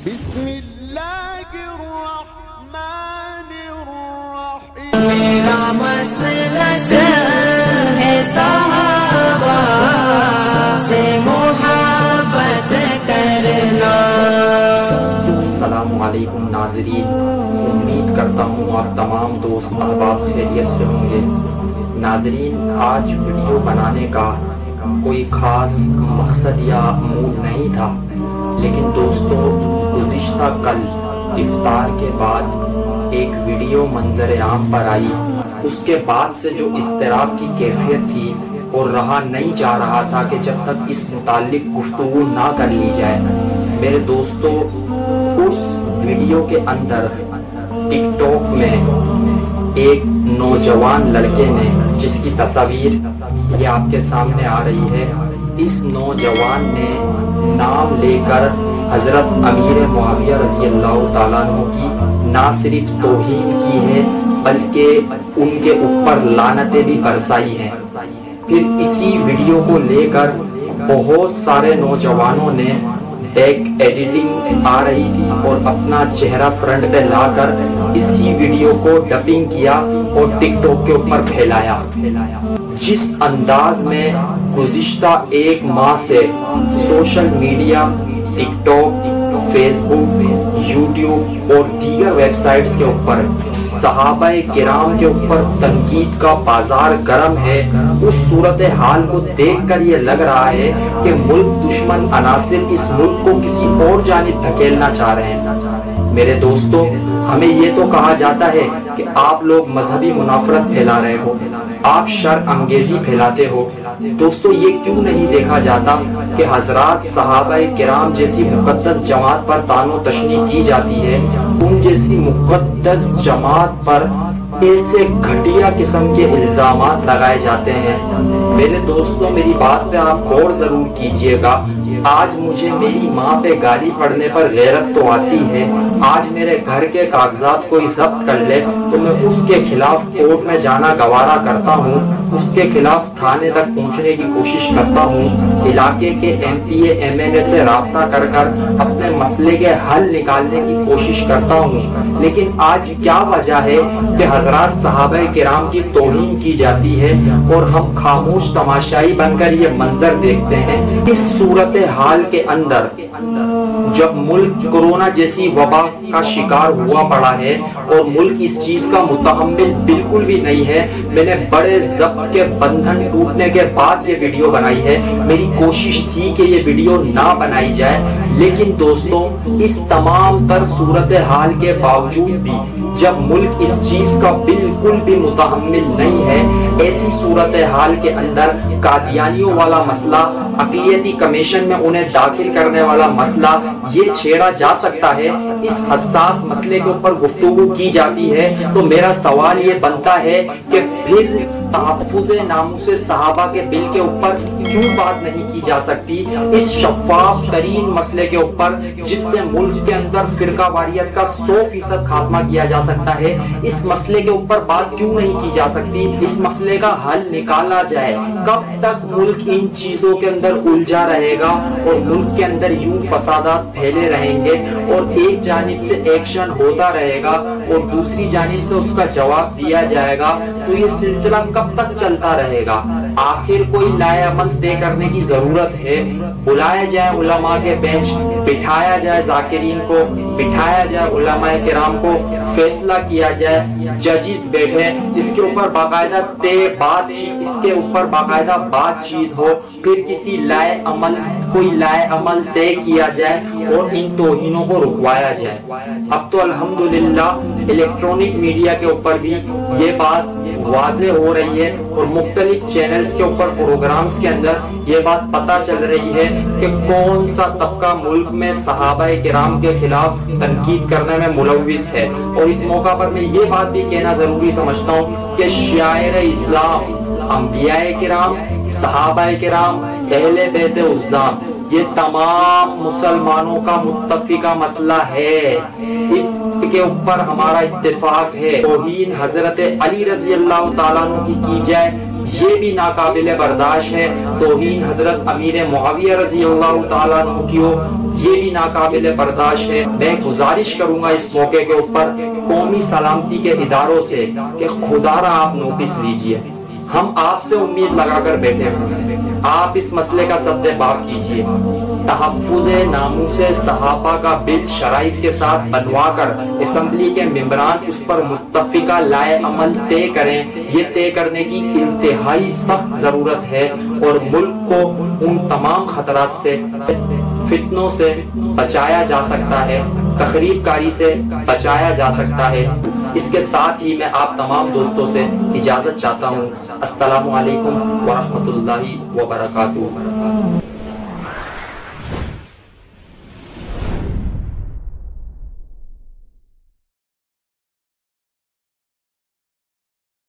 بسم اللہ الرحمن الرحیم. میرا مسلک ہے صحابہ سے محبت کرنا. السلام علیکم ناظرین، امید کرتا ہوں آپ تمام دوست احباب خیریت سے ہوں گے. ناظرین، آج ویڈیو بنانے کا کوئی خاص مقصد یا موڈ نہیں تھا، لیکن دوستو گزشتہ کل افطار کے بعد ایک ویڈیو منظر عام پر آئی. اس کے بعد سے جو اضطراب کی کیفیت تھی اور رہا نہیں جا رہا تھا کہ جب تک اس متعلق گفتگو نہ کر لی جائے. میرے دوستو، اس ویڈیو کے اندر ٹک ٹاک میں ایک نوجوان لڑکے نے، جس کی تصاویر یہ آپ کے سامنے آ رہی ہے، اس نوجوان نے نام لے کر حضرت امیر معاویہ رضی اللہ تعالیٰ عنہ کی نہ صرف توہین کی ہے بلکہ ان کے اوپر لعنتیں بھی برسائی ہیں. پھر اسی ویڈیو کو لے کر بہت سارے نوجوانوں نے ایک ایڈیٹنگ آ رہی تھی اور اپنا چہرہ فرنٹ پہ لا کر اسی ویڈیو کو ڈبنگ کیا اور ٹک ٹاک کے اوپر پھیلایا. جس انداز میں گزشتہ ایک ماہ سے سوشل میڈیا، ٹک ٹاک، فیس بک، یوٹیوب اور دیگر ویب سائٹس کے اوپر صحابہ کرام کے اوپر تنقید کا بازار گرم ہے، اس صورتحال کو دیکھ کر یہ لگ رہا ہے کہ ملک دشمن عناصر اس ملک کو کسی اور جانب دھکیلنا چاہ رہے ہیں. میرے دوستو، ہمیں یہ تو کہا جاتا ہے کہ آپ لوگ مذہبی منافرت پھیلا رہے ہو، آپ شر انگیزی پھیلاتے ہو. دوستو، یہ کیوں نہیں دیکھا جاتا کہ حضرات صحابہ کرام جیسی مقدس جماعت پر طعن و تشنیع کی جاتی ہے، ان جیسی مقدس جماعت پر ایسے گھٹیا قسم کے الزامات لگائے جاتے ہیں. میرے دوستو، میری بات پہ آپ غور ضرور کیجئے گا. آج مجھے میری ماں پہ گالی پڑنے پر غیرت تو آتی ہے، آج میرے گھر کے کاغذات کوئی ضبط کر لے تو میں اس کے خلاف کورٹ میں جانا گوارا کرتا ہوں، اس کے خلاف تھانے تک پہنچنے کی کوشش کرتا ہوں، علاقے کے M P A M N A سے رابطہ کر کر اپنے مسئلے کے حل نکالنے کی کوشش کرتا ہوں. لیکن آج کیا وجہ ہے کہ حضرات صحابہ کرام کی توہین کی جاتی ہے اور ہم خاموش تماشائی بن کر یہ منظر دیکھتے ہیں؟ اس صورتحال کے اندر جب ملک کورونا جیسی وبا کا شکار ہوا پڑا ہے اور ملک اس چیز کا متحمل بالکل بھی نہیں ہے، میں نے بڑے ضبط کے بندھن ٹوٹنے کے بعد یہ ویڈیو بنائی ہے. میری کوشش تھی کہ یہ ویڈیو نہ بنائی جائے، لیکن دوستوں، اس تمام تر صورتحال کے باوجود بھی جب ملک اس چیز کا بالکل بھی متحمل نہیں ہے، ایسی صورتحال کے اندر قادیانیوں والا مسئلہ، اقلیتی کمیشن میں انہیں داخل کرنے والا مسئلہ یہ چھیڑا جا سکتا ہے. اس حساس مسئلے کے اوپر گفتگو کی جاتی ہے تو میرا سوال یہ بنتا ہے کہ پھر تحفظ ناموس صحابہ کے بل کے اوپر کیوں بات نہیں کی جا سکتی؟ اس شفاف ترین مسئلے کے اوپر جس سے ملک کے اندر فرقہ واریت کا 100% خاتمہ کیا جا سکتا ہے، اس مسئلے کے اوپر بات کیوں نہیں کی جا سکتی؟ اس مسئلے کا حل نکالا جائے. کب تک ملک ان چیزوں کے اندر الجھا رہے گا اور ملک کے اندر یوں فسادات پھیلے رہیں گے اور ایک جانب سے ایکشن ہوتا رہے گا اور دوسری جانب سے اس کا جواب دیا جائے گا؟ تو یہ سلسلہ کب تک چلتا رہے گا؟ آخر کوئی لائے عمل طے کرنے کی ضرورت ہے. بلایا جائے علماء کے بینچ، بٹھایا جائے ذاکرین کو، بٹھایا جائے علماء کرام کو، فیصلہ کیا جائے، ججز بیٹھے، اس کے اوپر باقاعدہ اس کے اوپر باقاعدہ بات چیت ہو، پھر کسی کوئی لائے عمل طے کیا جائے اور ان توہینوں کو رکوایا جائے. اب تو الحمدللہ الیکٹرونک میڈیا کے اوپر بھی یہ بات واضح ہو رہی ہے اور مختلف چینلز کے اوپر پروگرامز کے اندر یہ بات پتہ چل رہی ہے کہ کون سا طبقہ ملک میں صحابہ کرام کے خلاف تنقید کرنے میں ملوث ہے. اور اس موقع پر میں یہ بات بھی کہنا ضروری سمجھتا ہوں کہ شاعر اسلام، انبیاء کرام، صحابہ کرام، اہل بیت عظام، یہ تمام مسلمانوں کا متفقہ مسئلہ ہے. اس کے اوپر ہمارا اتفاق ہے. توہین حضرت علی رضی اللہ تعالیٰ عنہ کی جائے یہ بھی ناقابل برداشت ہے. توہین حضرت امیر معاویہ رضی اللہ تعالیٰ عنہ کی ہو یہ بھی ناقابل برداشت ہے۔ میں گزارش کروں گا اس موقع کے اوپر قومی سلامتی کے اداروں سے کہ خدا را آپ نوٹس لیجئے، ہم آپ سے امید لگا کر بیٹھے ہوئے ہیں، آپ اس مسئلے کا سد باب کیجئے، تحفظ ناموس صحابہ کا بل شرائط کے ساتھ بنوا کر اسمبلی کے ممبران اس پر متفقہ لائے عمل طے کریں۔ یہ طے کرنے کی انتہائی سخت ضرورت ہے اور ملک کو ان تمام خطرات سے، فتنوں سے بچایا جا سکتا ہے، تخریب کاری سے بچایا جا سکتا ہے۔ اس کے ساتھ ہی میں آپ تمام دوستوں سے اجازت چاہتا ہوں۔ السلام علیکم ورحمۃ اللہ وبرکاتہ۔